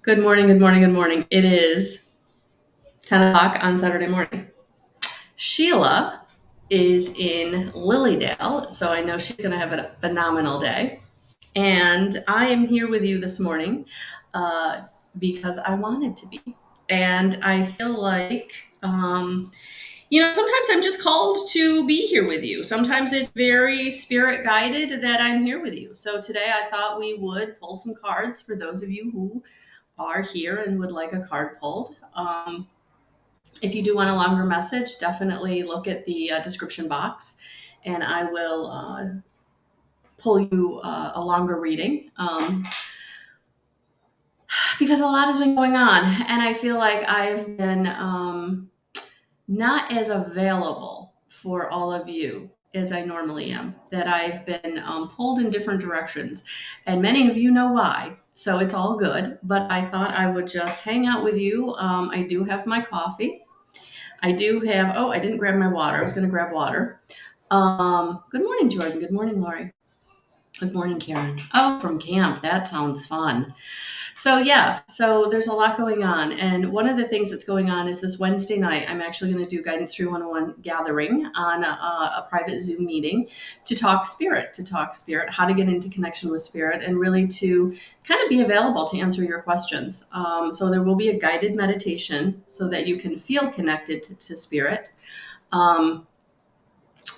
Good morning, good morning, good morning. It is 10 o'clock on Saturday morning. Sheila is in Lilydale, so I know she's going to have a phenomenal day. And I am here with you this morning because I wanted to be. And I feel like, sometimes I'm just called to be here with you. Sometimes it's very spirit guided that I'm here with you. So today I thought we would pull some cards for those of you who are here and would like a card pulled. If you do want a longer message, definitely look at the description box and I will pull you a longer reading because a lot has been going on and I feel like I've been not as available for all of you as I normally am, that I've been pulled in different directions and many of you know why. So it's all good, but I thought I would just hang out with you. I do have my coffee. I do have, I didn't grab my water. I was going to grab water. Good morning, Jordan. Good morning, Lori. Good morning, Karen. Oh, from camp. That sounds fun. So there's a lot going on. And one of the things that's going on is this Wednesday night, I'm actually going to do Guidance 311 gathering on a private Zoom meeting to talk spirit, how to get into connection with spirit and really to kind of be available to answer your questions. So there will be a guided meditation so that you can feel connected to spirit.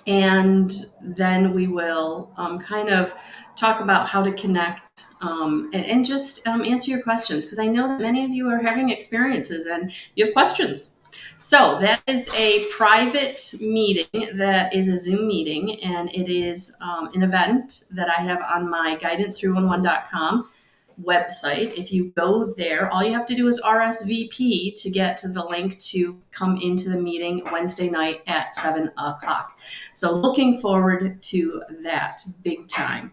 And then we will kind of talk about how to connect and just answer your questions, because I know that many of you are having experiences and you have questions. So that is a private meeting, that is a Zoom meeting, and it is an event that I have on my guidance311.com website. If you go there, all you have to do is RSVP to get to the link to come into the meeting Wednesday night at 7 o'clock. So looking forward to that big time.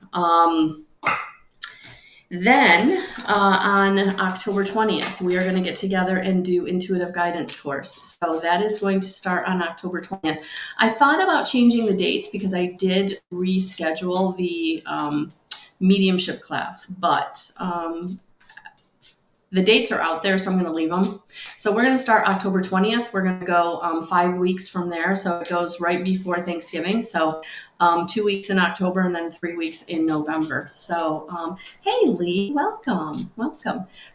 Then on October 20th, we are going to get together and do intuitive guidance course. So that is going to start on October 20th. I thought about changing the dates because I did reschedule the mediumship class, but the dates are out there, so I'm going to leave them. So we're going to start October 20th. We're going to go 5 weeks from there. So it goes right before Thanksgiving. So 2 weeks in October and then 3 weeks in November. So, hey, Lee, welcome.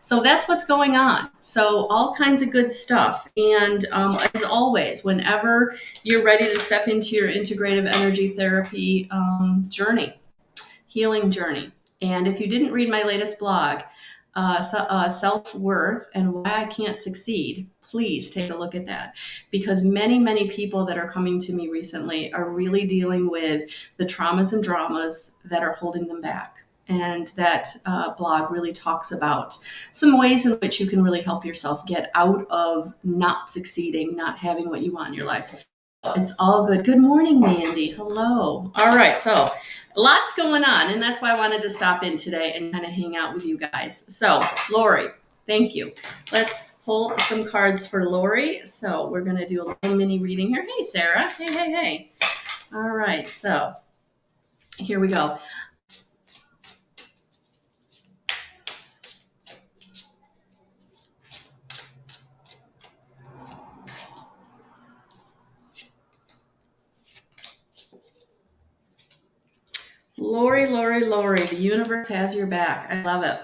So that's what's going on. So all kinds of good stuff. And as always, whenever you're ready to step into your integrative energy therapy healing journey. And if you didn't read my latest blog, Self-Worth and Why I Can't Succeed, please take a look at that, because many people that are coming to me recently are really dealing with the traumas and dramas that are holding them back. And that blog really talks about some ways in which you can really help yourself get out of not succeeding, not having what you want in your life. It's all good. Good morning, Mandy. Hello. All right. So lots going on. And that's why I wanted to stop in today and kind of hang out with you guys. So Lori, thank you. Let's pull some cards for Lori. So we're going to do a little mini reading here. Hey, Sarah. Hey. All right. So here we go. Lori, the universe has your back. I love it.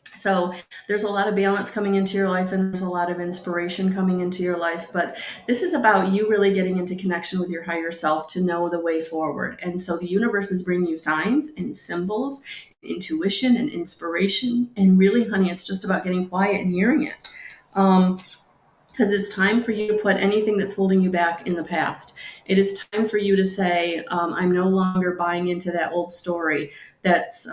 So there's a lot of balance coming into your life and there's a lot of inspiration coming into your life, but this is about you really getting into connection with your higher self to know the way forward. And so the universe is bringing you signs and symbols, intuition and inspiration. And really, honey, it's just about getting quiet and hearing it. Because it's time for you to put anything that's holding you back in the past. It is time for you to say, I'm no longer buying into that old story that's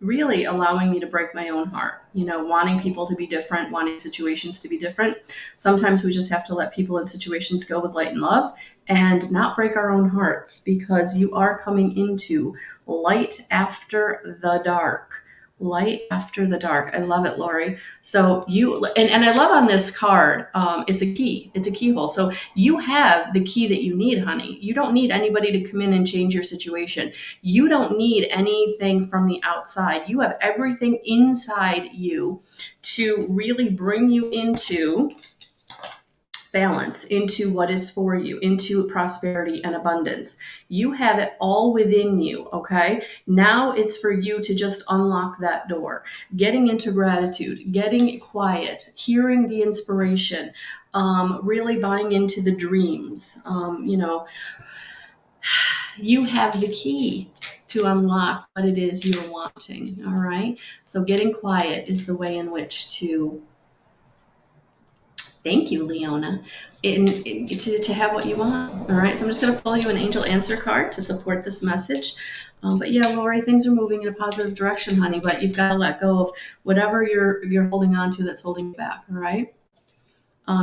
really allowing me to break my own heart. Wanting people to be different, wanting situations to be different. Sometimes we just have to let people and situations go with light and love and not break our own hearts, because you are coming into light after the dark. Light after the dark. I love it, Lori. So and I love on this card, it's a key. It's a keyhole. So you have the key that you need, honey. You don't need anybody to come in and change your situation. You don't need anything from the outside. You have everything inside you to really bring you into balance, into what is for you, into prosperity and abundance. You have it all within you, okay? Now it's for you to just unlock that door, getting into gratitude, getting quiet, hearing the inspiration, really buying into the dreams. You have the key to unlock what it is you're wanting, all right? So getting quiet is the way in which to thank you, Leona, to have what you want. All right, so I'm just going to pull you an angel answer card to support this message. But yeah, Lori, things are moving in a positive direction, honey, but you've got to let go of whatever you're holding on to that's holding you back, all right?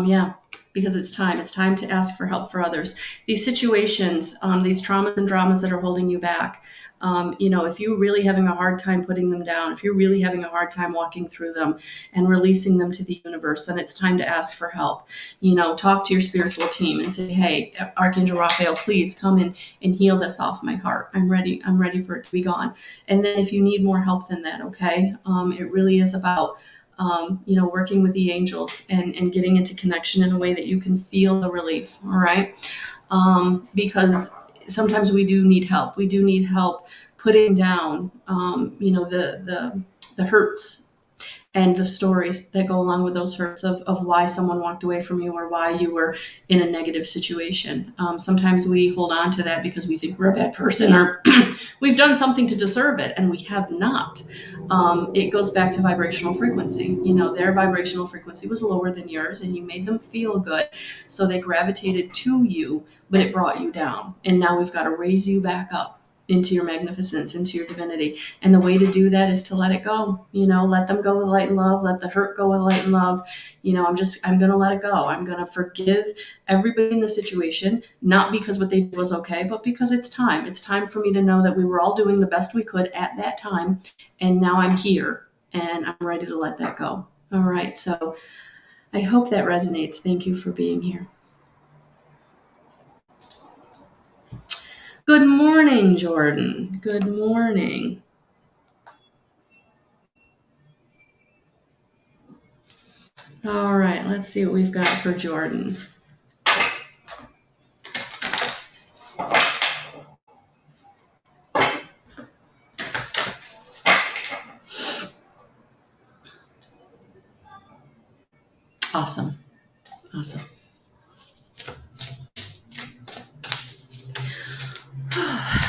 Yeah, because it's time. It's time to ask for help for others. These situations, these traumas and dramas that are holding you back, if you're really having a hard time putting them down, if you're really having a hard time walking through them and releasing them to the universe, then it's time to ask for help. Talk to your spiritual team and say, hey, Archangel Raphael, please come in and heal this off my heart. I'm ready for it to be gone. And then if you need more help than that, okay, it really is about working with the angels and getting into connection in a way that you can feel the relief. All right. Because sometimes we do need help. We do need help putting down, the hurts and the stories that go along with those hurts of why someone walked away from you or why you were in a negative situation. Sometimes we hold on to that because we think we're a bad person or we've done something to deserve it, and we have not. It goes back to vibrational frequency. Their vibrational frequency was lower than yours, and you made them feel good, so they gravitated to you, but it brought you down. And now we've got to raise you back up into your magnificence, into your divinity. And the way to do that is to let it go. Let them go with light and love. Let the hurt go with light and love. I'm going to let it go. I'm going to forgive everybody in the situation, not because what they did was okay, but because it's time. It's time for me to know that we were all doing the best we could at that time. And now I'm here and I'm ready to let that go. All right. So I hope that resonates. Thank you for being here. Good morning, Jordan. Good morning. All right, let's see what we've got for Jordan. Awesome.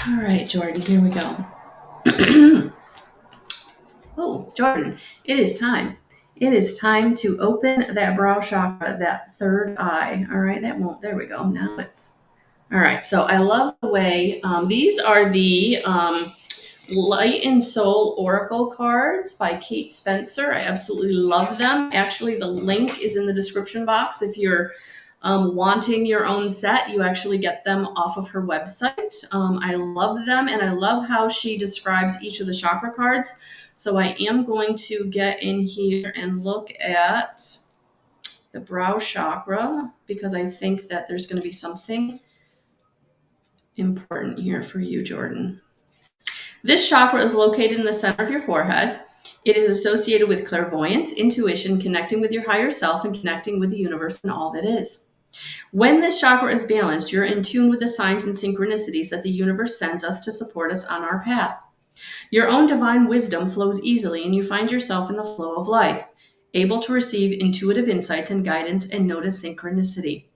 All right, Jordan, here we go. Oh, Jordan, it is time. It is time to open that brow chakra, that third eye. All right, there we go. Now all right. So I love the way, these are the Light and Soul Oracle cards by Kate Spencer. I absolutely love them. Actually, the link is in the description box. If you're wanting your own set, you actually get them off of her website. I love them, and I love how she describes each of the chakra cards. So I am going to get in here and look at the brow chakra because I think that there's going to be something important here for you, Jordan. This chakra is located in the center of your forehead. It is associated with clairvoyance, intuition, connecting with your higher self, and connecting with the universe and all that is. When this chakra is balanced, you're in tune with the signs and synchronicities that the universe sends us to support us on our path. Your own divine wisdom flows easily, and you find yourself in the flow of life, able to receive intuitive insights and guidance and notice synchronicity.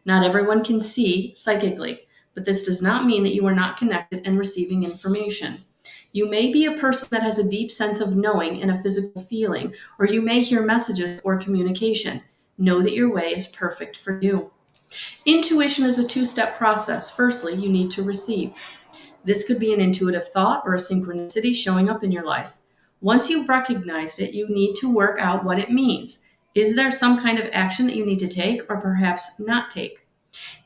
Not everyone can see psychically, but this does not mean that you are not connected and receiving information. You may be a person that has a deep sense of knowing and a physical feeling, or you may hear messages or communication. Know that your way is perfect for you. Intuition is a two-step process. Firstly, you need to receive. This could be an intuitive thought or a synchronicity showing up in your life. Once you've recognized it, you need to work out what it means. Is there some kind of action that you need to take or perhaps not take?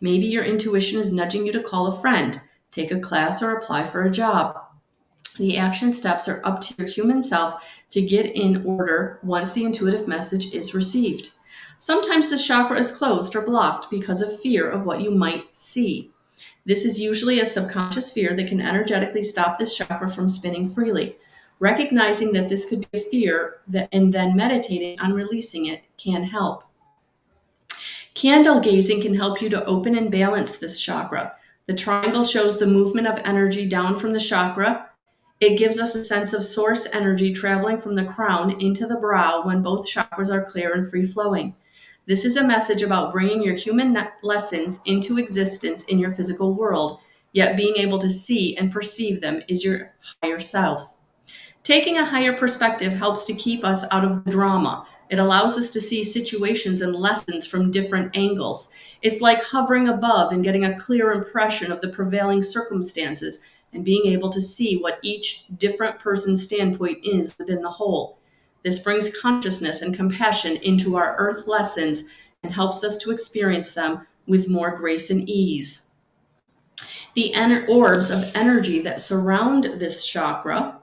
Maybe your intuition is nudging you to call a friend, take a class, or apply for a job. The action steps are up to your human self to get in order once the intuitive message is received. Sometimes the chakra is closed or blocked because of fear of what you might see. This is usually a subconscious fear that can energetically stop this chakra from spinning freely. Recognizing that this could be a fear and then meditating on releasing it can help. Candle gazing can help you to open and balance this chakra. The triangle shows the movement of energy down from the chakra. It gives us a sense of source energy traveling from the crown into the brow when both chakras are clear and free flowing. This is a message about bringing your human lessons into existence in your physical world, yet being able to see and perceive them is your higher self. Taking a higher perspective helps to keep us out of the drama. It allows us to see situations and lessons from different angles. It's like hovering above and getting a clear impression of the prevailing circumstances and being able to see what each different person's standpoint is within the whole. This brings consciousness and compassion into our earth lessons and helps us to experience them with more grace and ease. The orbs of energy that surround this chakra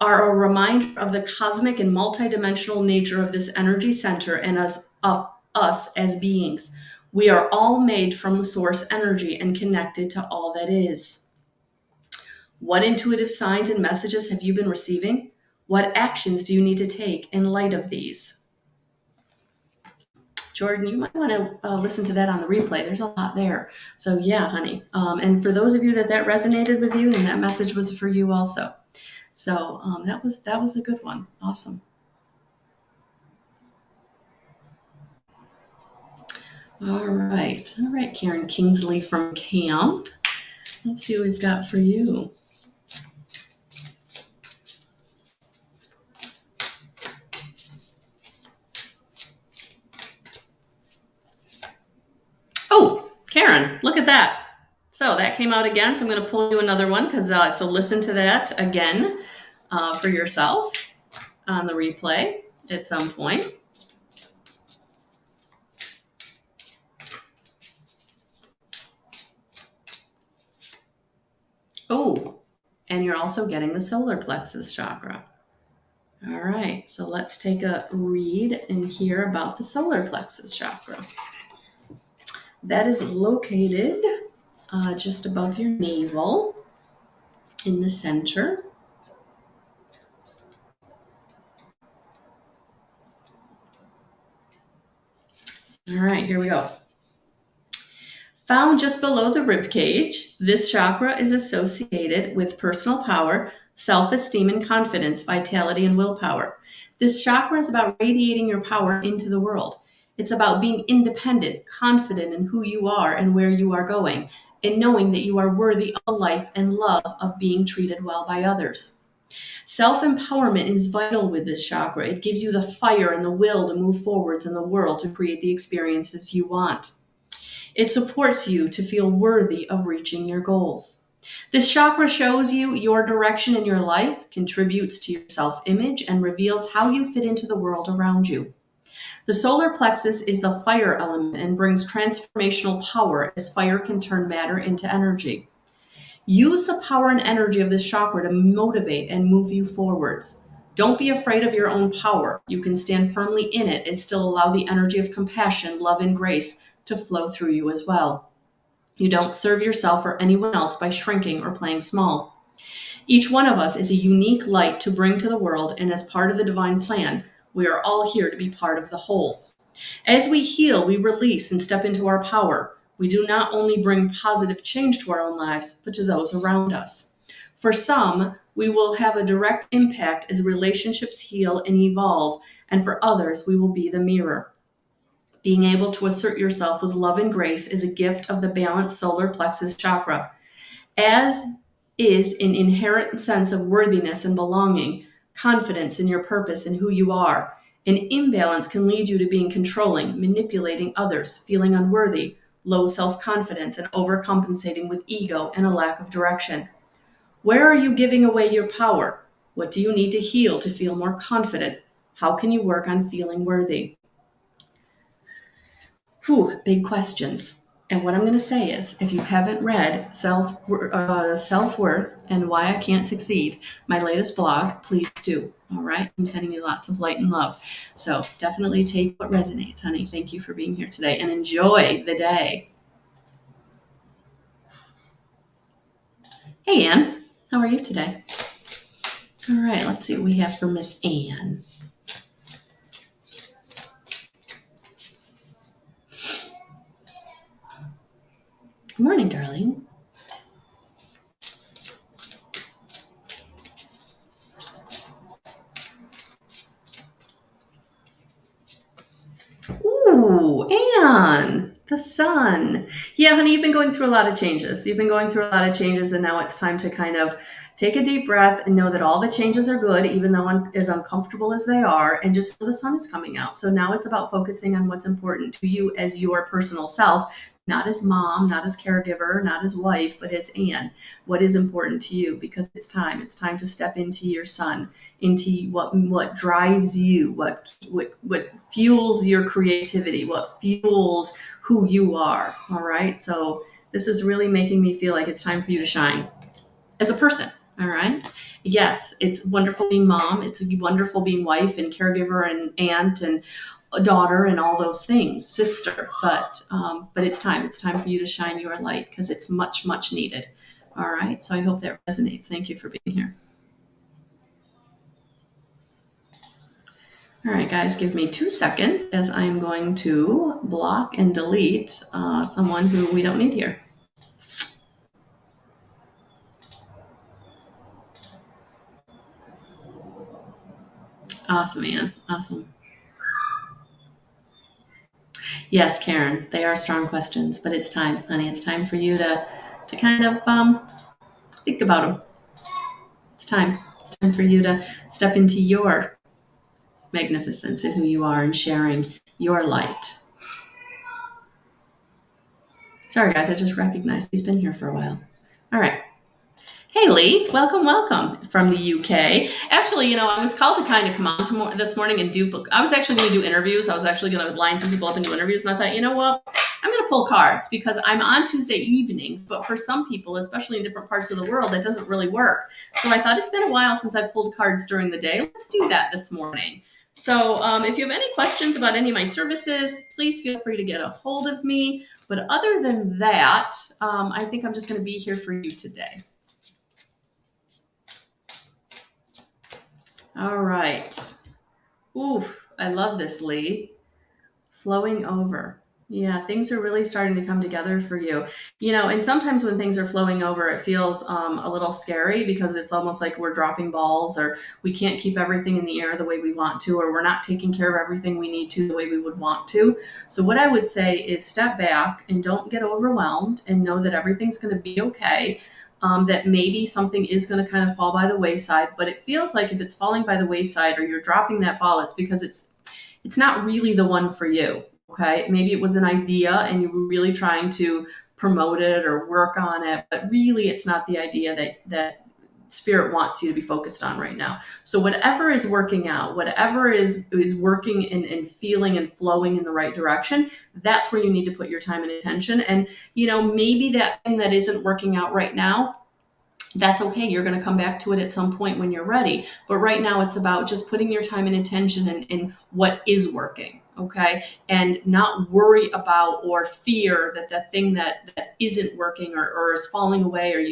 are a reminder of the cosmic and multidimensional nature of this energy center and of us as beings. We are all made from source energy and connected to all that is. What intuitive signs and messages have you been receiving? What actions do you need to take in light of these? Jordan, you might want to listen to that on the replay. There's a lot there. So yeah, honey. And for those of you that resonated with you, and that message was for you also. So that was a good one. Awesome. All right, Karen Kingsley from camp. Let's see what we've got for you. Oh, Karen, look at that. So that came out again. So I'm going to pull you another one so listen to that again for yourself on the replay at some point. Oh, and you're also getting the solar plexus chakra. All right, so let's take a read and hear about the solar plexus chakra. That is located just above your navel in the center. All right, here we go. Found just below the rib cage, this chakra is associated with personal power, self-esteem and confidence, vitality and willpower. This chakra is about radiating your power into the world. It's about being independent, confident in who you are and where you are going, and knowing that you are worthy of life and love of being treated well by others. Self-empowerment is vital with this chakra. It gives you the fire and the will to move forwards in the world to create the experiences you want. It supports you to feel worthy of reaching your goals. This chakra shows you your direction in your life, contributes to your self-image, and reveals how you fit into the world around you. The solar plexus is the fire element and brings transformational power, as fire can turn matter into energy. Use the power and energy of this chakra to motivate and move you forwards. Don't be afraid of your own power. You can stand firmly in it and still allow the energy of compassion, love, and grace to flow through you as well. You don't serve yourself or anyone else by shrinking or playing small. Each one of us is a unique light to bring to the world, and as part of the divine plan, we are all here to be part of the whole. As we heal, we release and step into our power. We do not only bring positive change to our own lives, but to those around us. For some, we will have a direct impact as relationships heal and evolve, and for others, we will be the mirror. Being able to assert yourself with love and grace is a gift of the balanced solar plexus chakra, as is an inherent sense of worthiness and belonging, confidence in your purpose and who you are. An imbalance can lead you to being controlling, manipulating others, feeling unworthy, low self-confidence, and overcompensating with ego and a lack of direction. Where are you giving away your power? What do you need to heal to feel more confident? How can you work on feeling worthy? Big questions. And what I'm going to say is, if you haven't read Self-Worth and Why I Can't Succeed, my latest blog, please do. All right. I'm sending you lots of light and love. So definitely take what resonates, honey. Thank you for being here today and enjoy the day. Hey, Ann. How are you today? All right. Let's see what we have for Miss Ann. Good morning, darling. Ooh, Anne, the sun. Yeah, honey, you've been going through a lot of changes. And now it's time to kind of take a deep breath and know that all the changes are good, even though as uncomfortable as they are, and just know the sun is coming out. So now it's about focusing on what's important to you as your personal self, not as mom, not as caregiver, not as wife, but as Anne. What is important to you? Because it's time. It's time to step into your sun, into what drives you, what fuels your creativity, what fuels who you are. All right. So this is really making me feel like it's time for you to shine as a person. All right. Yes, it's wonderful being mom. It's wonderful being wife and caregiver and aunt and a daughter and all those things, sister. But it's time. It's time for you to shine your light because it's much, much needed. All right. So I hope that resonates. Thank you for being here. All right, guys, give me 2 seconds as I'm going to block and delete someone who we don't need here. Awesome, Ann. Awesome. Yes, Karen, they are strong questions, but it's time, honey. It's time for you to kind of think about them. It's time. It's time for you to step into your magnificence and who you are and sharing your light. Sorry, guys, I just recognized he's been here for a while. All right. Hey, Lee, welcome from the UK. Actually, I was called to kind of come on this morning and I was actually going to do interviews. I was actually going to line some people up and do interviews. And I thought, you know what? I'm going to pull cards because I'm on Tuesday evenings. But for some people, especially in different parts of the world, that doesn't really work. So I thought it's been a while since I pulled cards during the day. Let's do that this morning. So if you have any questions about any of my services, please feel free to get a hold of me. But other than that, I think I'm just going to be here for you today. All right. Ooh, I love this, Lee. Flowing over. Yeah, things are really starting to come together for you. And sometimes when things are flowing over, it feels a little scary because it's almost like we're dropping balls or we can't keep everything in the air the way we want to, or we're not taking care of everything we need to the way we would want to. So what I would say is step back and don't get overwhelmed and know that everything's going to be okay. That maybe something is going to kind of fall by the wayside, but it feels like if it's falling by the wayside or you're dropping that ball, it's because it's not really the one for you. Okay. Maybe it was an idea and you were really trying to promote it or work on it, but really it's not the idea that spirit wants you to be focused on right now. So whatever is working out, whatever is working and feeling and flowing in the right direction, that's where you need to put your time and attention. And, maybe that thing that isn't working out right now, that's okay. You're going to come back to it at some point when you're ready. But right now it's about just putting your time and attention in what is working. Okay. And not worry about or fear that the thing that isn't working or is falling away or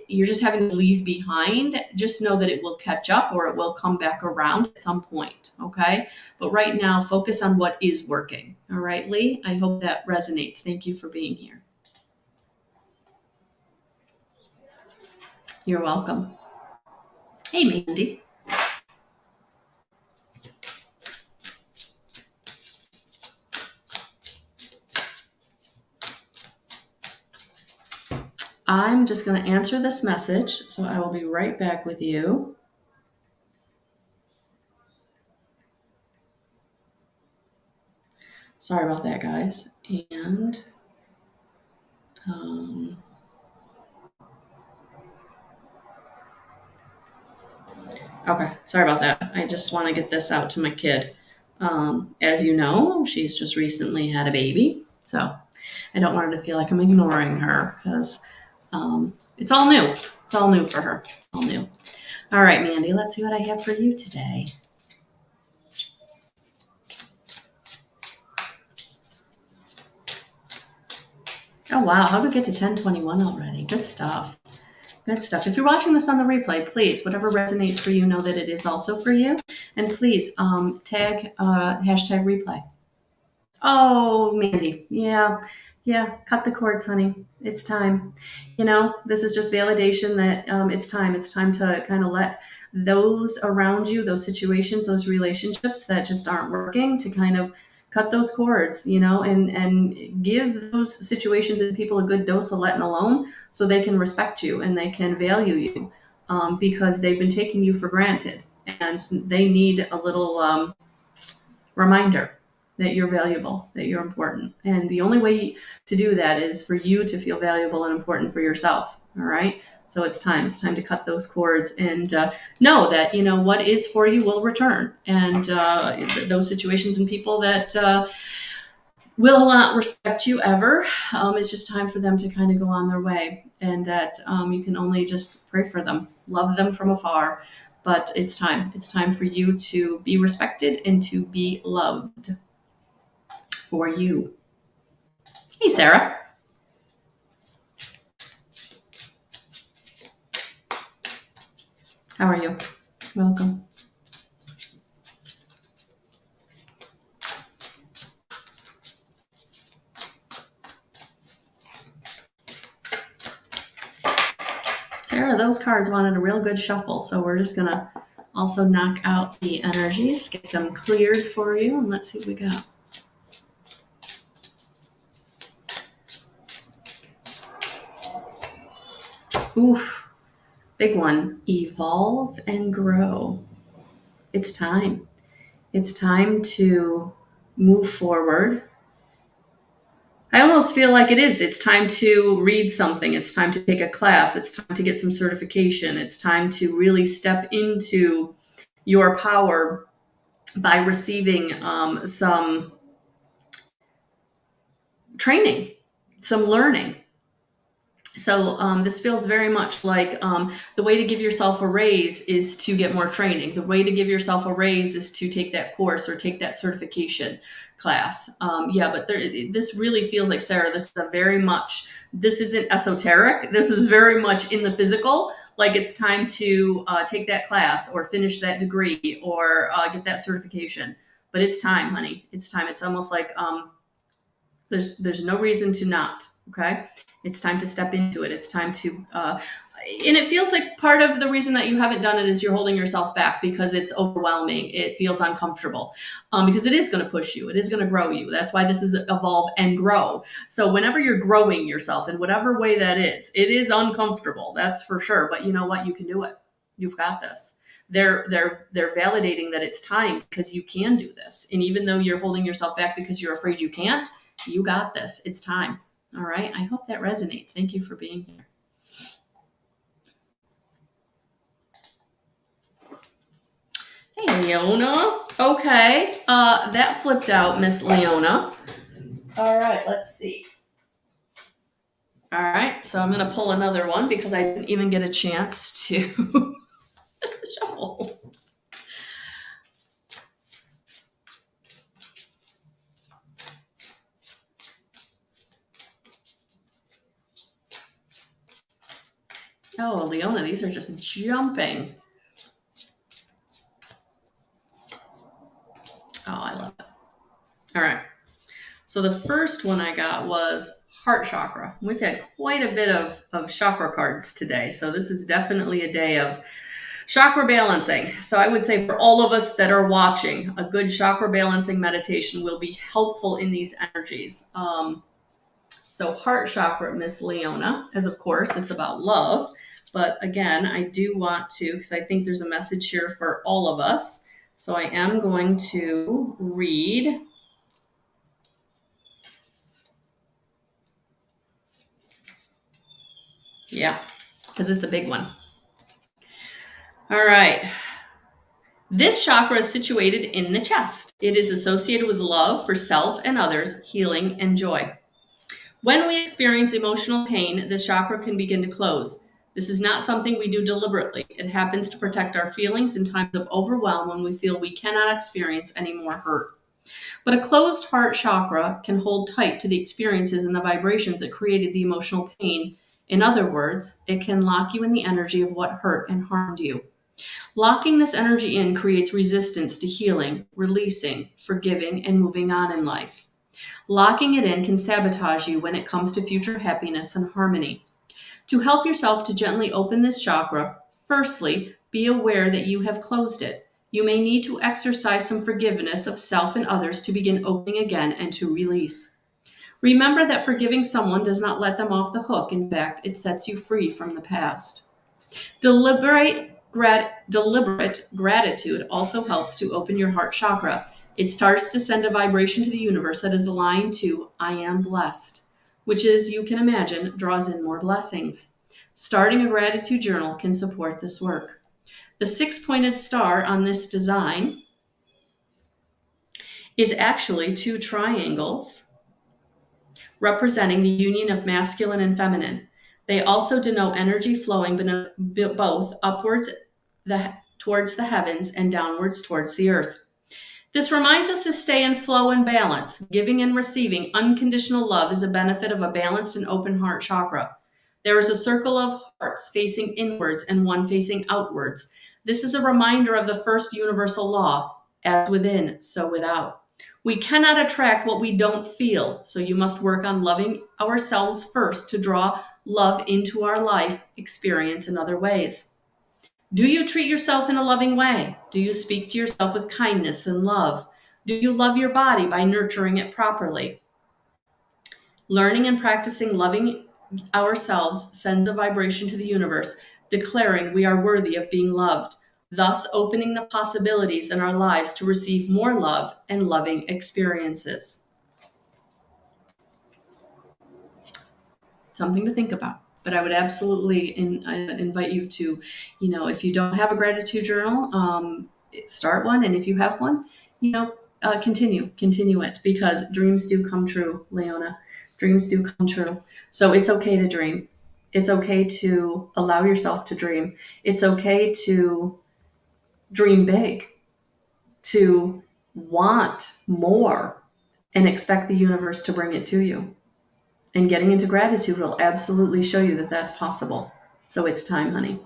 you're just having to leave behind. Just know that it will catch up or it will come back around at some point. Okay. But right now, focus on what is working. All right, Lee, I hope that resonates. Thank you for being here. You're welcome. Hey, Mandy. I'm just going to answer this message, so I will be right back with you. Sorry about that, guys. And okay, sorry about that. I just want to get this out to my kid. As you know, she's just recently had a baby. So I don't want her to feel like I'm ignoring her because it's all new. It's all new for her. All new. All right, Mandy, let's see what I have for you today. Oh, wow. How did we get to 10:21 already? Good stuff. Good stuff. If you're watching this on the replay, please, whatever resonates for you, know that it is also for you. And please tag hashtag replay. Oh, Mandy. Yeah. Cut the cords, honey. It's time. This is just validation that it's time. It's time to kind of let those around you, those situations, those relationships that just aren't working, to kind of cut those cords, and give those situations and people a good dose of letting alone so they can respect you and they can value you, because they've been taking you for granted and they need a little reminder that you're valuable, that you're important. And the only way to do that is for you to feel valuable and important for yourself. All right. So it's time. It's time to cut those cords and know that, what is for you will return. And those situations and people that will not respect you ever, it's just time for them to kind of go on their way. And that you can only just pray for them, love them from afar. But it's time. It's time for you to be respected and to be loved for you. Hey, Sarah. How are you? Welcome. Sarah, those cards wanted a real good shuffle, so we're just going to also knock out the energies, get them cleared for you, and let's see what we got. Oof, big one. Evolve and grow. It's time. It's time to move forward. I almost feel like it is. It's time to read something. It's time to take a class. It's time to get some certification. It's time to really step into your power by receiving some training, some learning. So this feels very much like the way to give yourself a raise is to get more training. The way to give yourself a raise is to take that course or take that certification class. But this really feels like, Sarah, this isn't esoteric. This is very much in the physical. Like it's time to take that class or finish that degree or get that certification. But it's time, honey. It's time. It's almost like there's no reason to not. Okay. It's time to step into it. It's time to, and it feels like part of the reason that you haven't done it is you're holding yourself back because it's overwhelming. It feels uncomfortable because it is going to push you. It is going to grow you. That's why this is evolve and grow. So whenever you're growing yourself in whatever way that is, it is uncomfortable. That's for sure. But you know what? You can do it. You've got this. They're validating that it's time because you can do this. And even though you're holding yourself back because you're afraid you can't, you got this. It's time. All right. I hope that resonates. Thank you for being here. Hey, Leona. Okay. That flipped out, Miss Leona. All right. Let's see. All right. So I'm going to pull another one because I didn't even get a chance to shuffle. Oh, Leona, these are just jumping. Oh, I love it. All right. So the first one I got was heart chakra. We've had quite a bit of chakra cards today. So this is definitely a day of chakra balancing. So I would say for all of us that are watching, a good chakra balancing meditation will be helpful in these energies. So heart chakra, Miss Leona, as of course, it's about love. But again, I do want to, because I think there's a message here for all of us. So I am going to read. Yeah, because it's a big one. All right. This chakra is situated in the chest. It is associated with love for self and others, healing, and joy. When we experience emotional pain, this chakra can begin to close. This is not something we do deliberately. It happens to protect our feelings in times of overwhelm when we feel we cannot experience any more hurt. But a closed heart chakra can hold tight to the experiences and the vibrations that created the emotional pain. In other words, it can lock you in the energy of what hurt and harmed you. Locking this energy in creates resistance to healing, releasing, forgiving, and moving on in life. Locking it in can sabotage you when it comes to future happiness and harmony. To help yourself to gently open this chakra, firstly, be aware that you have closed it. You may need to exercise some forgiveness of self and others to begin opening again and to release. Remember that forgiving someone does not let them off the hook. In fact, it sets you free from the past. Deliberate gratitude also helps to open your heart chakra. It starts to send a vibration to the universe that is aligned to I am blessed, which, as you can imagine, draws in more blessings. Starting a gratitude journal can support this work. The six-pointed star on this design is actually two triangles representing the union of masculine and feminine. They also denote energy flowing both upwards towards the heavens and downwards towards the earth. This reminds us to stay in flow and balance. Giving and receiving unconditional love is a benefit of a balanced and open heart chakra. There is a circle of hearts facing inwards and one facing outwards. This is a reminder of the first universal law, as within, so without. We cannot attract what we don't feel, so you must work on loving ourselves first to draw love into our life experience in other ways. Do you treat yourself in a loving way? Do you speak to yourself with kindness and love? Do you love your body by nurturing it properly? Learning and practicing loving ourselves sends a vibration to the universe, declaring we are worthy of being loved, thus opening the possibilities in our lives to receive more love and loving experiences. Something to think about. But I would absolutely invite you to, if you don't have a gratitude journal, start one. And if you have one, continue it, because dreams do come true, Leona. Dreams do come true. So it's okay to dream. It's okay to allow yourself to dream. It's okay to dream big, to want more and expect the universe to bring it to you. And getting into gratitude will absolutely show you that that's possible. So it's time, honey.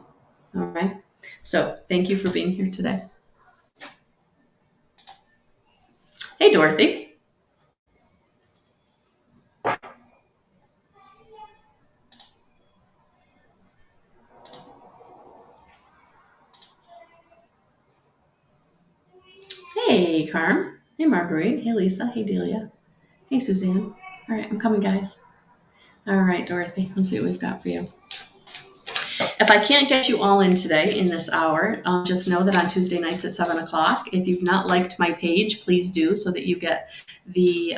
All right. So thank you for being here today. Hey, Dorothy. Hey, Carm. Hey, Marguerite. Hey, Lisa. Hey, Delia. Hey, Suzanne. All right, I'm coming, guys. All right, Dorothy. Let's see what we've got for you. If I can't get you all in today in this hour, just know that on Tuesday nights at 7 o'clock, if you've not liked my page, please do, so that you get the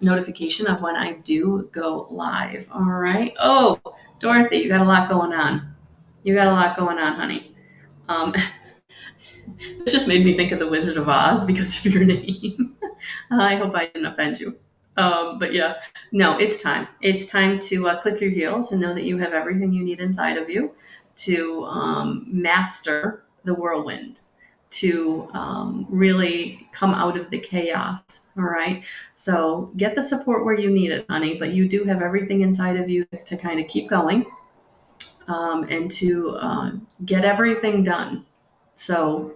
notification of when I do go live. All right. Oh, Dorothy, you got a lot going on. Honey. This just made me think of the Wizard of Oz because of your name. I hope I didn't offend you. But yeah, no, it's time. It's time to click your heels and know that you have everything you need inside of you to master the whirlwind, to really come out of the chaos. All right. So get the support where you need it, honey, but you do have everything inside of you to kind of keep going and to get everything done. So,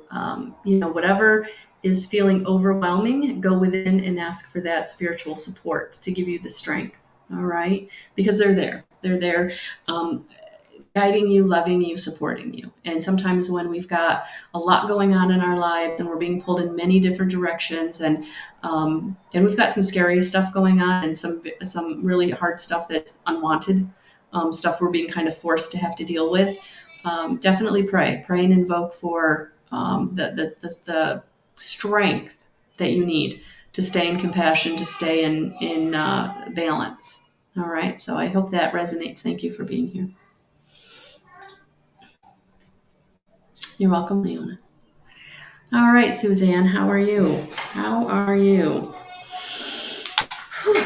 whatever is feeling overwhelming, go within and ask for that spiritual support to give you the strength. All right. Because they're there. They're there. Guiding you, loving you, supporting you. And sometimes when we've got a lot going on in our lives and we're being pulled in many different directions, and we've got some scary stuff going on and some really hard stuff that's unwanted, stuff we're being kind of forced to have to deal with, definitely pray and invoke for the strength that you need to stay in compassion, to stay in balance. All right. So I hope that resonates. Thank you for being here. You're welcome, Leona. All right, Suzanne, how are you? Whew.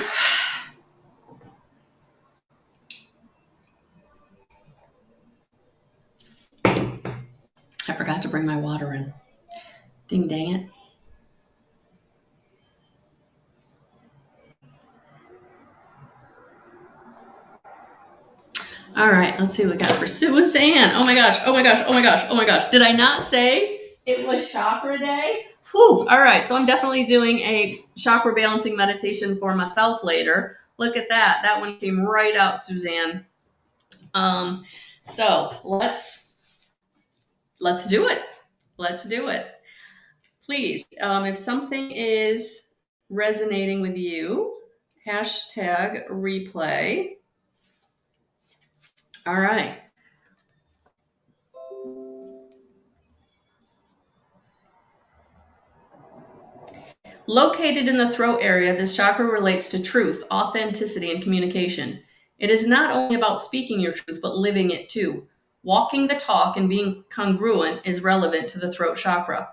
bring my water in. Ding dang it. All right, let's see what we got for Suzanne. Oh my gosh, oh my gosh, oh my gosh, oh my gosh. Did I not say it was chakra day? Whew. All right, so I'm definitely doing a chakra balancing meditation for myself later. Look at that. That one came right out, Suzanne. So let's do it. Let's do it. Please, if something is resonating with you, hashtag replay. All right. Located in the throat area, this chakra relates to truth, authenticity, and communication. It is not only about speaking your truth, but living it too. Walking the talk and being congruent is relevant to the throat chakra.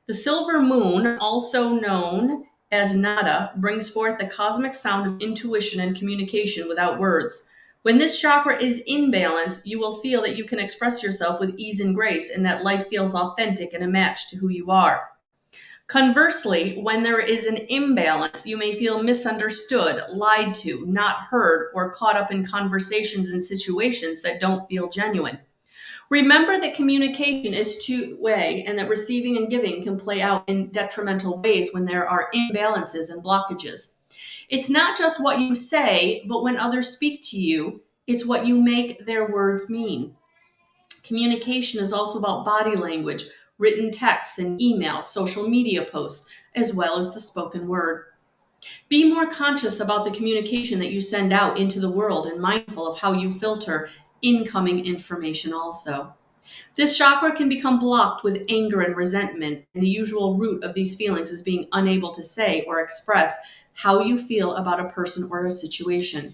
The silver moon, also known as nada, brings forth the cosmic sound of intuition and communication without words. When this chakra is in balance, you will feel that you can express yourself with ease and grace, and that life feels authentic and a match to who you are. Conversely, when there is an imbalance, you may feel misunderstood, lied to, not heard, or caught up in conversations and situations that don't feel genuine. Remember that communication is two-way and that receiving and giving can play out in detrimental ways when there are imbalances and blockages. It's not just what you say, but when others speak to you, it's what you make their words mean. Communication is also about body language, written texts and emails, social media posts, as well as the spoken word. Be more conscious about the communication that you send out into the world and mindful of how you filter incoming information also. This chakra can become blocked with anger and resentment, and the usual root of these feelings is being unable to say or express how you feel about a person or a situation.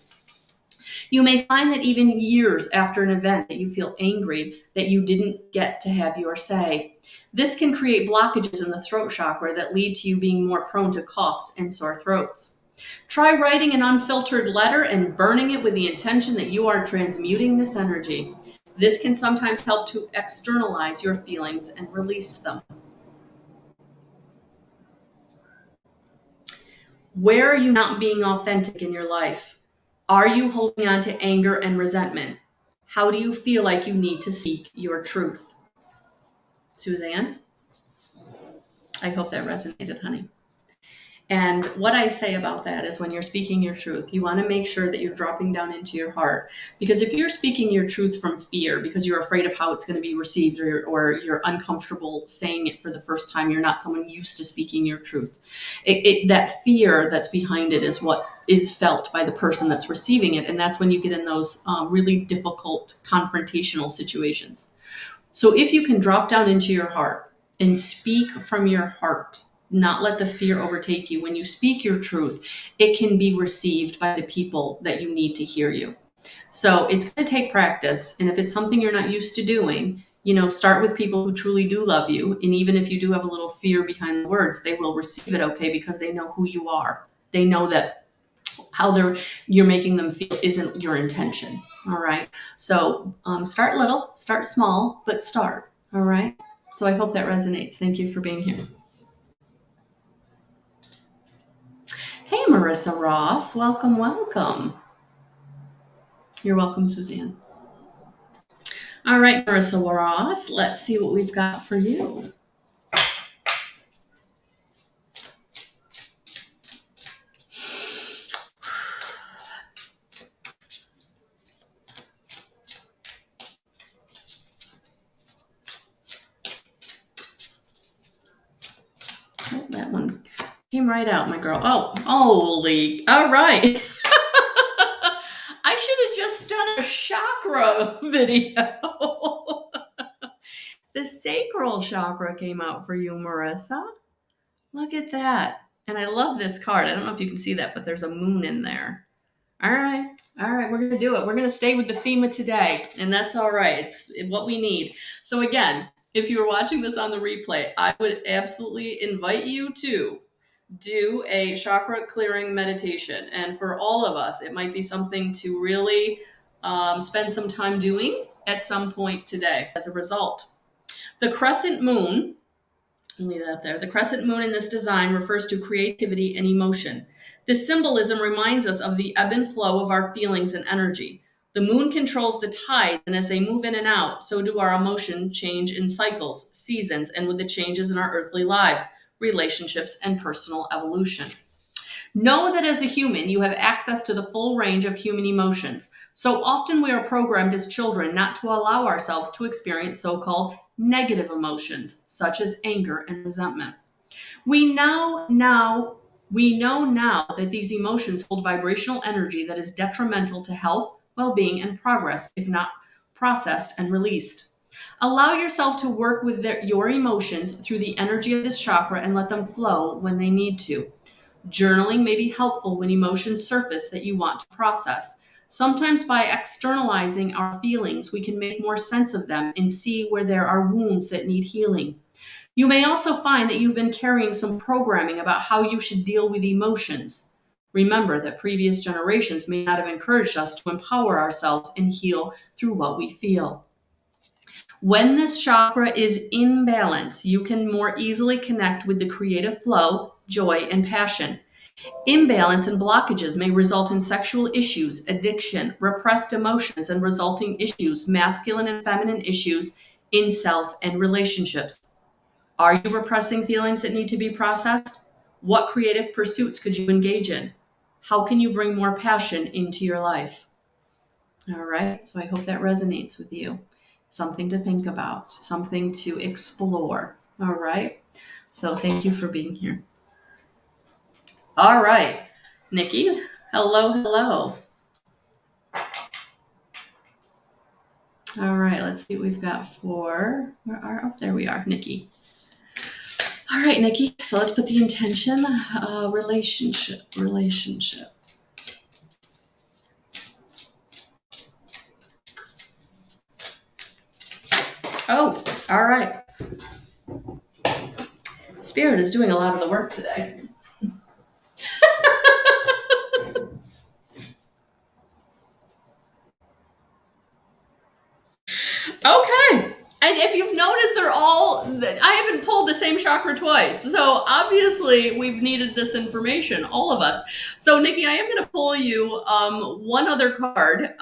You may find that even years after an event that you feel angry that you didn't get to have your say. This can create blockages in the throat chakra that lead to you being more prone to coughs and sore throats. Try writing an unfiltered letter and burning it with the intention that you are transmuting this energy. This can sometimes help to externalize your feelings and release them. Where are you not being authentic in your life? Are you holding on to anger and resentment? How do you feel like you need to seek your truth? Suzanne, I hope that resonated, honey. And what I say about that is when you're speaking your truth, you want to make sure that you're dropping down into your heart. Because if you're speaking your truth from fear, because you're afraid of how it's going to be received, or you're uncomfortable saying it for the first time, you're not someone used to speaking your truth. That fear that's behind it is what is felt by the person that's receiving it. And that's when you get in those really difficult confrontational situations. So if you can drop down into your heart and speak from your heart, not let the fear overtake you. When you speak your truth, it can be received by the people that you need to hear you. So it's going to take practice. And if it's something you're not used to doing, start with people who truly do love you. And even if you do have a little fear behind the words, they will receive it okay because they know who you are. They know that how you're making them feel isn't your intention. All right. So start little, start small, but start. All right. So I hope that resonates. Thank you for being here. Hey, Marissa Ross. Welcome, welcome. You're welcome, Suzanne. All right, Marissa Ross, let's see what we've got for you. Oh, that one came right out, my girl. Oh, holy. All right. I should have just done a chakra video. The sacral chakra came out for you, Marissa. Look at that. And I love this card. I don't know if you can see that, but there's a moon in there. All right. We're going to do it. We're going to stay with the theme of today. And that's all right. It's what we need. So again, if you're watching this on the replay, I would absolutely invite you to do a chakra clearing meditation. And for all of us, it might be something to really spend some time doing at some point today as a result. The crescent moon, I'll leave that up there. The crescent moon in this design refers to creativity and emotion. This symbolism reminds us of the ebb and flow of our feelings and energy. The moon controls the tides, and as they move in and out, so do our emotion change in cycles, seasons, and with the changes in our earthly lives, relationships, and personal evolution. Know that as a human, you have access to the full range of human emotions. So often we are programmed as children not to allow ourselves to experience so-called negative emotions, such as anger and resentment. We know now that these emotions hold vibrational energy that is detrimental to health, well-being, and progress if not processed and released. Allow yourself to work with your emotions through the energy of this chakra and let them flow when they need to. Journaling may be helpful when emotions surface that you want to process. Sometimes by externalizing our feelings, we can make more sense of them and see where there are wounds that need healing. You may also find that you've been carrying some programming about how you should deal with emotions. Remember that previous generations may not have encouraged us to empower ourselves and heal through what we feel. When this chakra is in balance, you can more easily connect with the creative flow, joy, and passion. Imbalance and blockages may result in sexual issues, addiction, repressed emotions, and resulting issues, masculine and feminine issues in self and relationships. Are you repressing feelings that need to be processed? What creative pursuits could you engage in? How can you bring more passion into your life? All right, so I hope that resonates with you. Something to think about, something to explore. All right, so thank you for being here. All right, Nikki, hello. All right, let's see what we've got for, there we are, Nikki. All right, Nikki, so let's put the intention, relationship. Oh, all right. Spirit is doing a lot of the work today. Okay. And if you've noticed, I haven't pulled the same chakra twice. So obviously we've needed this information, all of us. So Nikki, I am going to pull you one other card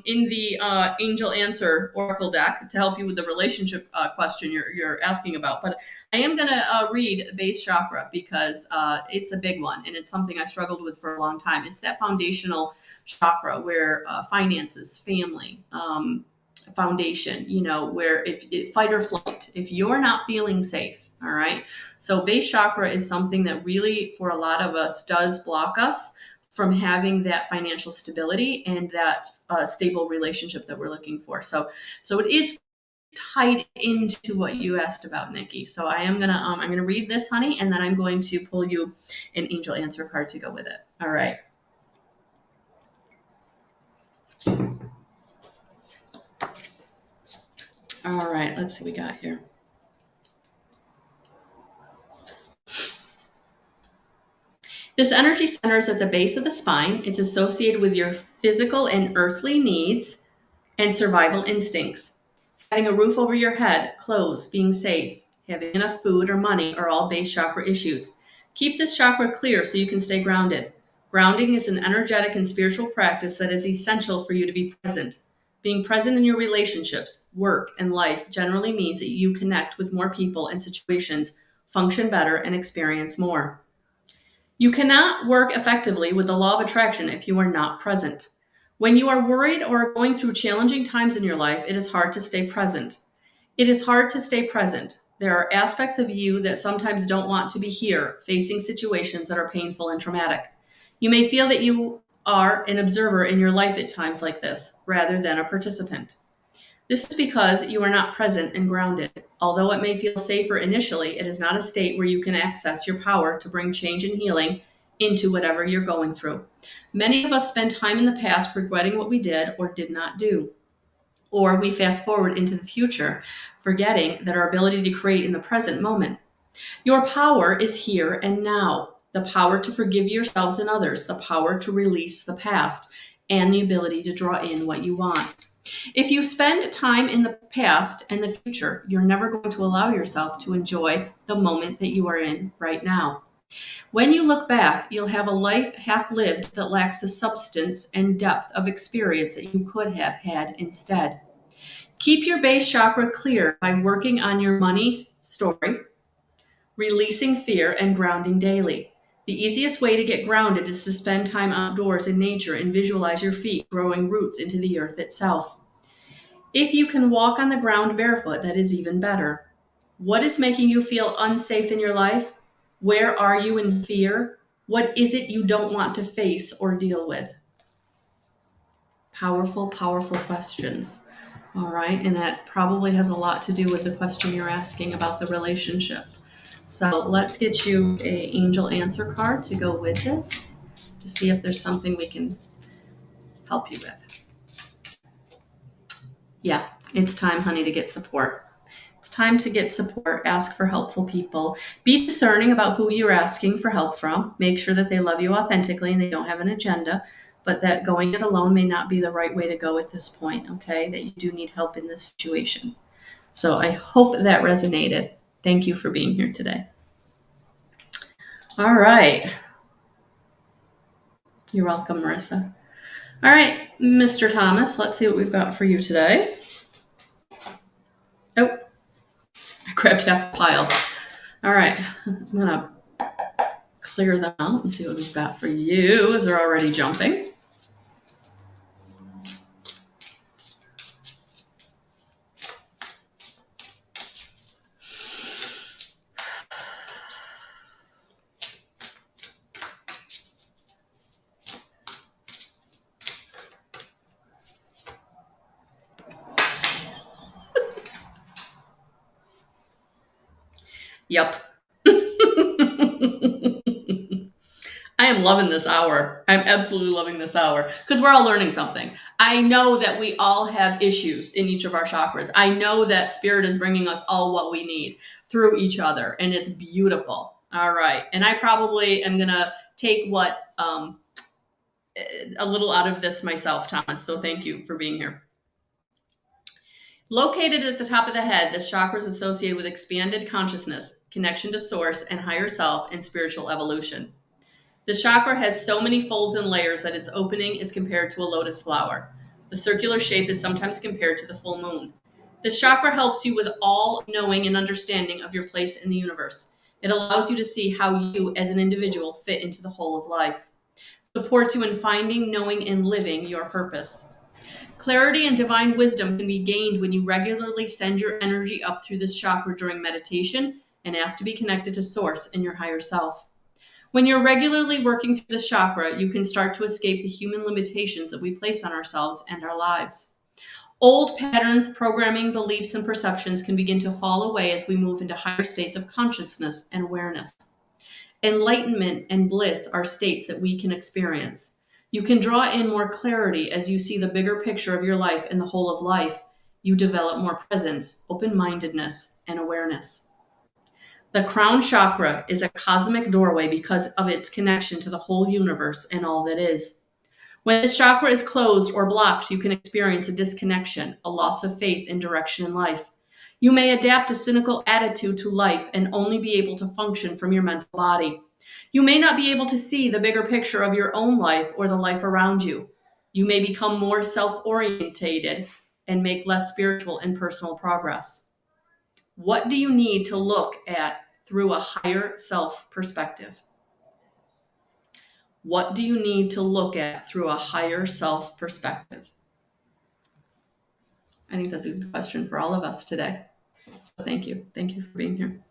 in the Angel Answer Oracle deck to help you with the relationship question you're asking about. But I am going to read base chakra because it's a big one and it's something I struggled with for a long time. It's that foundational chakra where finances, family, foundation, where if fight or flight, if you're not feeling safe, all right. So base chakra is something that really, for a lot of us, does block us from having that financial stability and that stable relationship that we're looking for. So it is tied into what you asked about, Nikki. So I'm gonna read this, honey, and then I'm going to pull you an angel answer card to go with it. All right. All right, let's see what we got here. This energy center is at the base of the spine. It's associated with your physical and earthly needs and survival instincts. Having a roof over your head, clothes, being safe, having enough food or money are all base chakra issues. Keep this chakra clear so you can stay grounded. Grounding is an energetic and spiritual practice that is essential for you to be present. Being present in your relationships, work, and life generally means that you connect with more people and situations, function better, and experience more. You cannot work effectively with the law of attraction if you are not present. When you are worried or going through challenging times in your life, it is hard to stay present. It is hard to stay present. There are aspects of you that sometimes don't want to be here, facing situations that are painful and traumatic. You may feel that you are an observer in your life at times like this, rather than a participant. This is because you are not present and grounded. Although it may feel safer initially, it is not a state where you can access your power to bring change and healing into whatever you're going through. Many of us spend time in the past regretting what we did or did not do. Or we fast forward into the future, forgetting that our ability to create in the present moment. Your power is here and now. The power to forgive yourselves and others, the power to release the past, and the ability to draw in what you want. If you spend time in the past and the future, you're never going to allow yourself to enjoy the moment that you are in right now. When you look back, you'll have a life half lived that lacks the substance and depth of experience that you could have had instead. Keep your base chakra clear by working on your money story, releasing fear, and grounding daily. The easiest way to get grounded is to spend time outdoors in nature and visualize your feet growing roots into the earth itself. If you can walk on the ground barefoot, that is even better. What is making you feel unsafe in your life? Where are you in fear? What is it you don't want to face or deal with? Powerful, powerful questions. All right. And that probably has a lot to do with the question you're asking about the relationship. So let's get you an angel answer card to go with this to see if there's something we can help you with. Yeah, it's time, honey, to get support. It's time to get support. Ask for helpful people. Be discerning about who you're asking for help from. Make sure that they love you authentically and they don't have an agenda, but that going it alone may not be the right way to go at this point, okay? That you do need help in this situation. So I hope that resonated. Thank you for being here today. All right. You're welcome, Marissa. All right, Mr. Thomas, let's see what we've got for you today. Oh, I grabbed half the pile. All right, I'm going to clear them out and see what we've got for you as they're already jumping. Yep. I am loving this hour. I'm absolutely loving this hour because we're all learning something. I know that we all have issues in each of our chakras. I know that spirit is bringing us all what we need through each other, and it's beautiful. All right. And I probably am going to take what a little out of this myself, Thomas. So thank you for being here. Located at the top of the head, this chakra is associated with expanded consciousness, connection to source and higher self, and spiritual evolution. This chakra has so many folds and layers that its opening is compared to a lotus flower. The circular shape is sometimes compared to the full moon. This chakra helps you with all knowing and understanding of your place in the universe. It allows you to see how you as an individual fit into the whole of life. It supports you in finding, knowing, and living your purpose. Clarity and divine wisdom can be gained when you regularly send your energy up through this chakra during meditation and ask to be connected to source and your higher self. When you're regularly working through this chakra, you can start to escape the human limitations that we place on ourselves and our lives. Old patterns, programming, beliefs, and perceptions can begin to fall away as we move into higher states of consciousness and awareness. Enlightenment and bliss are states that we can experience. You can draw in more clarity as you see the bigger picture of your life and the whole of life. You develop more presence, open-mindedness, and awareness. The crown chakra is a cosmic doorway because of its connection to the whole universe and all that is. When this chakra is closed or blocked, you can experience a disconnection, a loss of faith and direction in life. You may adapt a cynical attitude to life and only be able to function from your mental body. You may not be able to see the bigger picture of your own life or the life around you. You may become more self-orientated and make less spiritual and personal progress. What do you need to look at through a higher self perspective? What do you need to look at through a higher self perspective? I think that's a good question for all of us today. Thank you. Thank you for being here.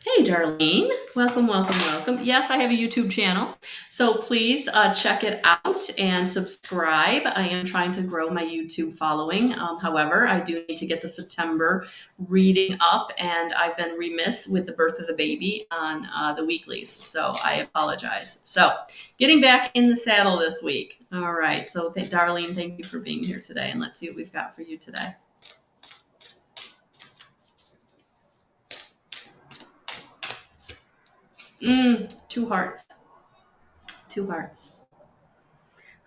Hey, Darlene. Welcome, welcome, welcome. Yes, I have a YouTube channel, so please check it out and subscribe. I am trying to grow my YouTube following. However, I do need to get to September reading up, and I've been remiss with the birth of the baby on the weeklies, so I apologize. So getting back in the saddle this week. All right, so Darlene, thank you for being here today, and let's see what we've got for you today. Two hearts. Two hearts.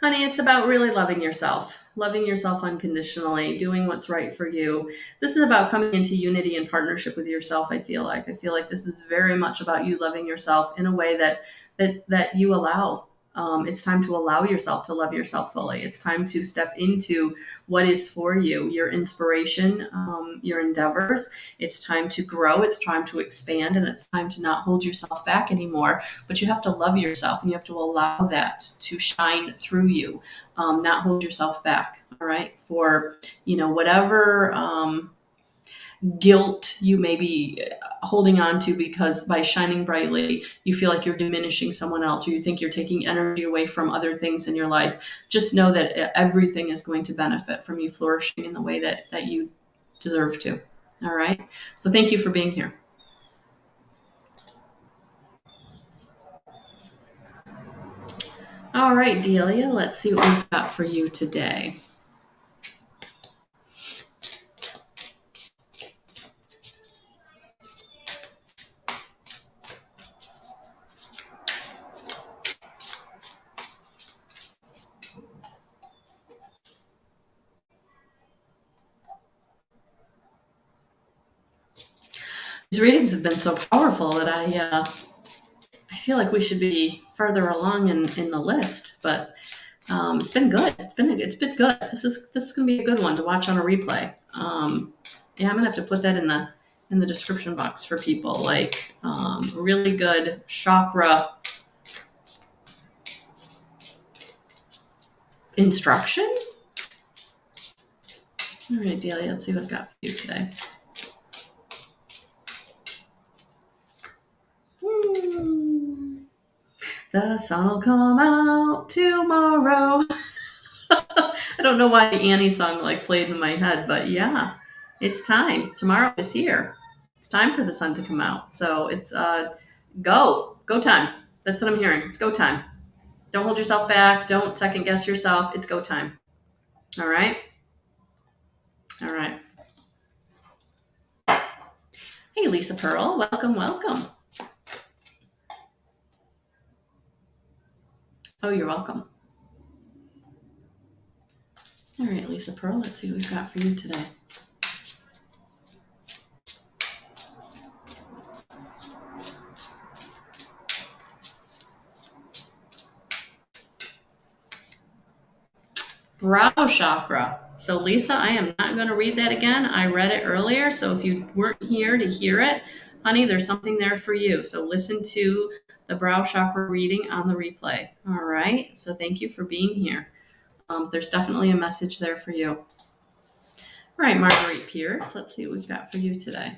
Honey, it's about really loving yourself unconditionally, doing what's right for you. This is about coming into unity and partnership with yourself. I feel like this is very much about you loving yourself in a way that you allow. It's time to allow yourself to love yourself fully. It's time to step into what is for you, your inspiration, your endeavors. It's time to grow. It's time to expand, and it's time to not hold yourself back anymore. But you have to love yourself, and you have to allow that to shine through you, not hold yourself back. All right, for whatever guilt you may be holding on to, because by shining brightly you feel like you're diminishing someone else, or you think you're taking energy away from other things in your life. Just know that everything is going to benefit from you flourishing in the way that you deserve to. All right, so thank you for being here. All right, Delia, let's see what we've got for you today. These readings have been so powerful that I feel like we should be further along in the list, but it's been good. It's been good. This is gonna be a good one to watch on a replay. Yeah, I'm gonna have to put that in the description box for people. Like really good chakra instruction. All right, Delia, let's see what I've got for you today. The sun will come out tomorrow. I don't know why the Annie song played in my head, but yeah, it's time. Tomorrow is here. It's time for the sun to come out. So it's go time. That's what I'm hearing. It's go time. Don't hold yourself back. Don't second guess yourself. It's go time. All right. All right. Hey, Lisa Pearl. Welcome. Oh, you're welcome. All right, Lisa Pearl, let's see what we've got for you today. Brow chakra. So Lisa, I am not going to read that again. I read it earlier, so if you weren't here to hear it, honey, there's something there for you. So listen to the brow chakra reading on the replay. All right, so thank you for being here. There's definitely a message there for you. All right, Marguerite Pierce, let's see what we've got for you today.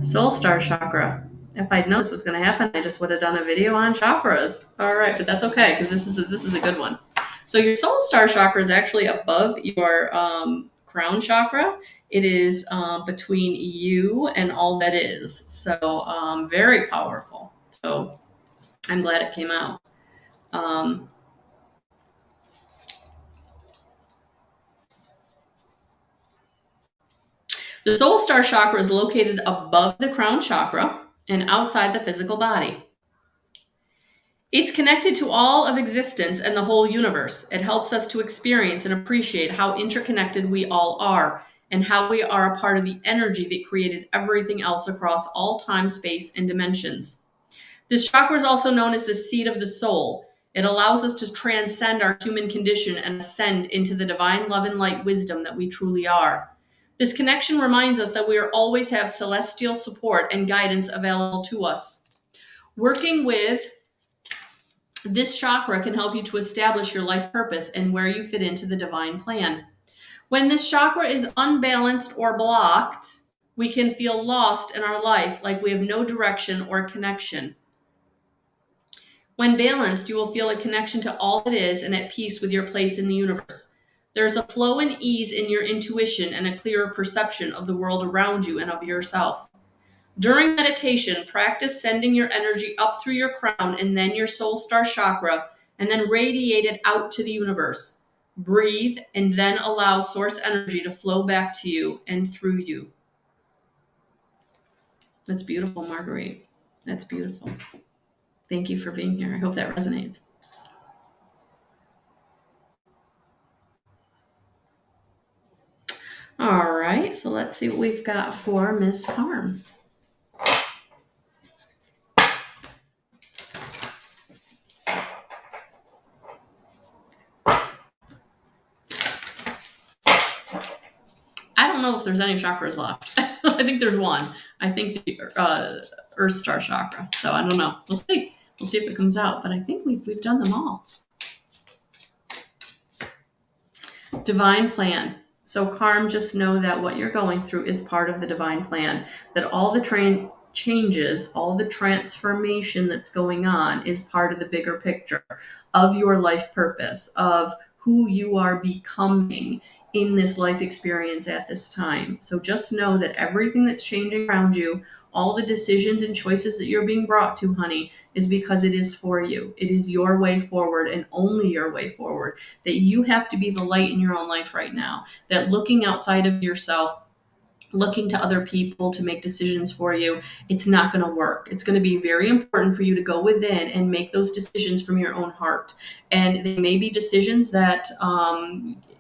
Soul Star Chakra. If I'd known this was going to happen, I just would have done a video on chakras. All right, but that's okay, because this is a good one. So your Soul Star Chakra is actually above your crown chakra. It is between you and all that is. So very powerful. So I'm glad it came out. The Soul Star Chakra is located above the crown chakra and outside the physical body. It's connected to all of existence and the whole universe. It helps us to experience and appreciate how interconnected we all are, and how we are a part of the energy that created everything else across all time, space, and dimensions. This chakra is also known as the seat of the soul. It allows us to transcend our human condition and ascend into the divine love and light wisdom that we truly are. This connection reminds us that we always have celestial support and guidance available to us. Working with this chakra can help you to establish your life purpose and where you fit into the divine plan. When this chakra is unbalanced or blocked, we can feel lost in our life, like we have no direction or connection. When balanced, you will feel a connection to all that is and at peace with your place in the universe. There's a flow and ease in your intuition and a clearer perception of the world around you and of yourself. During meditation, practice sending your energy up through your crown and then your soul star chakra, and then radiate it out to the universe. Breathe and then allow source energy to flow back to you and through you. That's beautiful, Marguerite. That's beautiful. Thank you for being here. I hope that resonates. All right, so let's see what we've got for Miss Carm. I don't know if there's any chakras left. I think there's one. I think the Earth Star chakra. So I don't know. We'll see. We'll see if it comes out. But I think we've done them all. Divine plan. So Carm, just know that what you're going through is part of the divine plan. That all the changes, all the transformation that's going on is part of the bigger picture of your life purpose, of who you are becoming in this life experience at this time. So just know that everything that's changing around you, all the decisions and choices that you're being brought to, honey, is because it is for you. It is your way forward and only your way forward. That you have to be the light in your own life right now. That looking outside of yourself, looking to other people to make decisions for you, it's not going to work. It's going to be very important for you to go within and make those decisions from your own heart. And they may be decisions that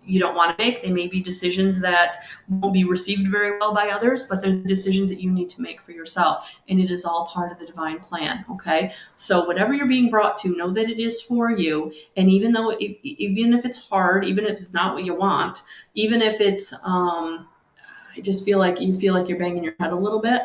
you don't want to make. They may be decisions that won't be received very well by others, but they're the decisions that you need to make for yourself. And it is all part of the divine plan, okay? So whatever you're being brought to, know that it is for you. And even though, even if it's hard, even if it's not what you want, even if it's, I just feel like you're banging your head a little bit.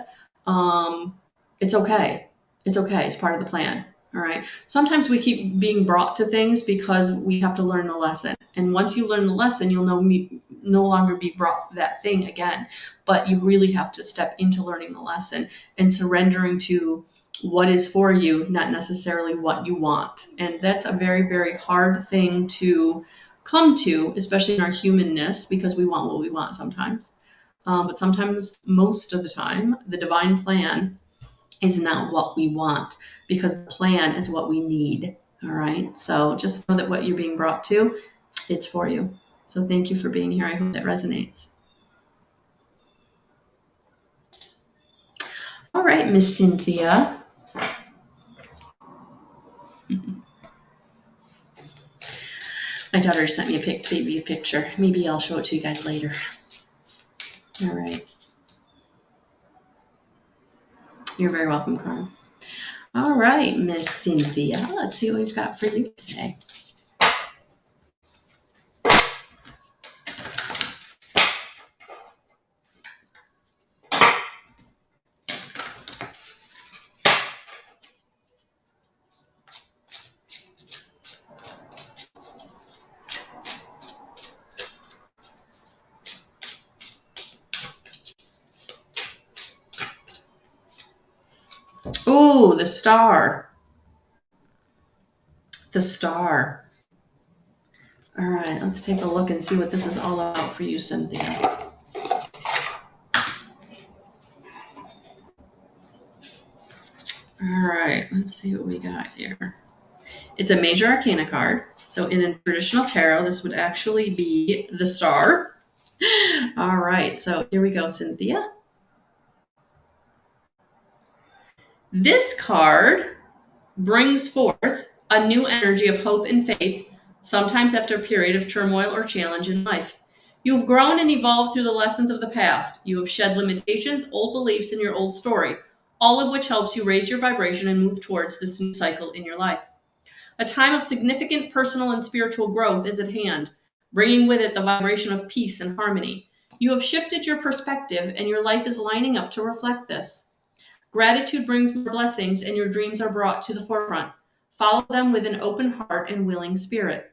It's okay. It's okay. It's part of the plan. All right. Sometimes we keep being brought to things because we have to learn the lesson. And once you learn the lesson, you'll no longer be brought that thing again. But you really have to step into learning the lesson and surrendering to what is for you, not necessarily what you want. And that's a very, very hard thing to come to, especially in our humanness, because we want what we want sometimes. But sometimes, most of the time, the divine plan is not what we want, because the plan is what we need. All right. So just know that what you're being brought to, it's for you. So thank you for being here. I hope that resonates. All right, Miss Cynthia. My daughter sent me a baby picture. Maybe I'll show it to you guys later. All right. You're very welcome, Carm. All right, Miss Cynthia. Let's see what we've got for you today. Ooh, the star. The star. All right, let's take a look and see what this is all about for you, Cynthia. All right, let's see what we got here. It's a major arcana card. So in a traditional tarot, this would actually be the star. All right, so here we go, Cynthia. This card brings forth a new energy of hope and faith, sometimes after a period of turmoil or challenge in life. You have grown and evolved through the lessons of the past. You have shed limitations, old beliefs, and your old story, all of which helps you raise your vibration and move towards this new cycle in your life. A time of significant personal and spiritual growth is at hand, bringing with it the vibration of peace and harmony. You have shifted your perspective, and your life is lining up to reflect this. Gratitude brings more blessings, and your dreams are brought to the forefront. Follow them with an open heart and willing spirit.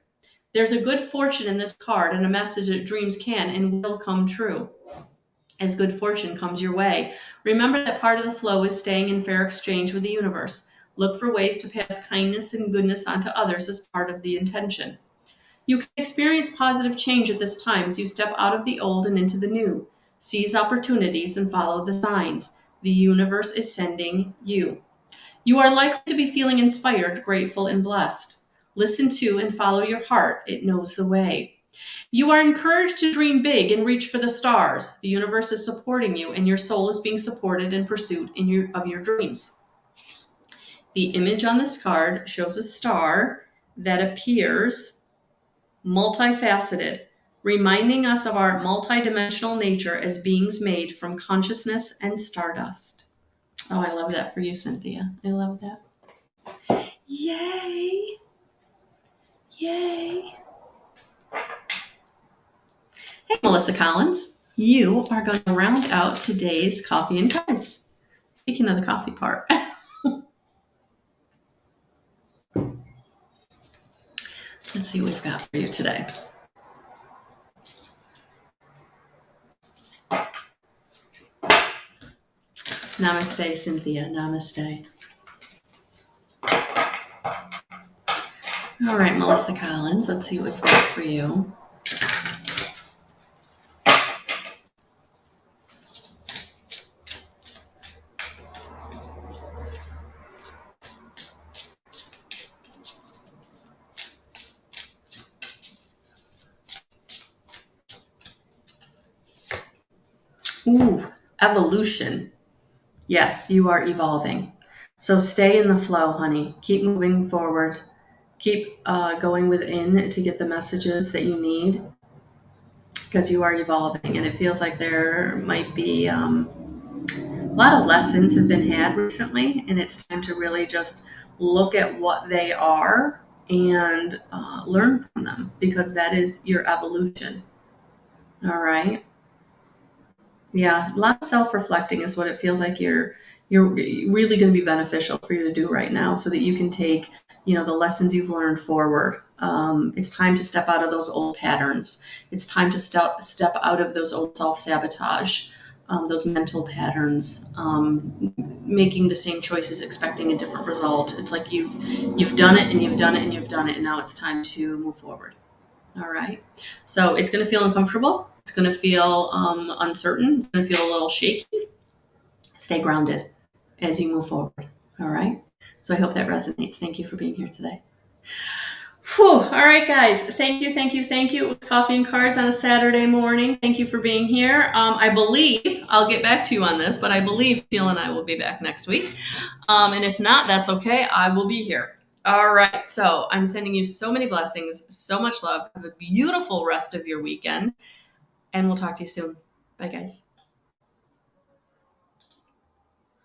There's a good fortune in this card and a message that dreams can and will come true. As good fortune comes your way, remember that part of the flow is staying in fair exchange with the universe. Look for ways to pass kindness and goodness on to others as part of the intention. You can experience positive change at this time as you step out of the old and into the new. Seize opportunities and follow the signs. the universe is sending you. You are likely to be feeling inspired, grateful, and blessed. Listen to and follow your heart. It knows the way. You are encouraged to dream big and reach for the stars. The universe is supporting you, and your soul is being supported in pursuit of your dreams. The image on this card shows a star that appears multifaceted, reminding us of our multidimensional nature as beings made from consciousness and stardust. Oh, I love that for you, Cynthia. I love that. Yay! Yay! Hey, Melissa Collins. You are going to round out today's coffee and cards. Speaking of the coffee part. Let's see what we've got for you today. Namaste, Cynthia. Namaste. All right, Melissa Collins. Let's see what we've got for you. Ooh, evolution. Yes, you are evolving. So stay in the flow, honey. Keep moving forward. Keep going within to get the messages that you need, because you are evolving. And it feels like there might be a lot of lessons have been had recently, and it's time to really just look at what they are and learn from them, because that is your evolution. All right. Yeah, a lot of self-reflecting is what it feels like you're really going to be beneficial for you to do right now, so that you can take, the lessons you've learned forward. It's time to step out of those old patterns. It's time to step out of those old self-sabotage, those mental patterns, making the same choices, expecting a different result. It's like you've done it and you've done it and you've done it, and now it's time to move forward. All right. So it's going to feel uncomfortable. It's going to feel uncertain. It's going to feel a little shaky. Stay grounded as you move forward. All right. So I hope that resonates. Thank you for being here today. Whew. All right, guys. Thank you. It was Coffee and Cards on a Saturday morning. Thank you for being here. I believe, I'll get back to you on this, but I believe Sheila and I will be back next week. And if not, that's okay. I will be here. All right. So I'm sending you so many blessings, so much love. Have a beautiful rest of your weekend, and we'll talk to you soon. Bye, guys.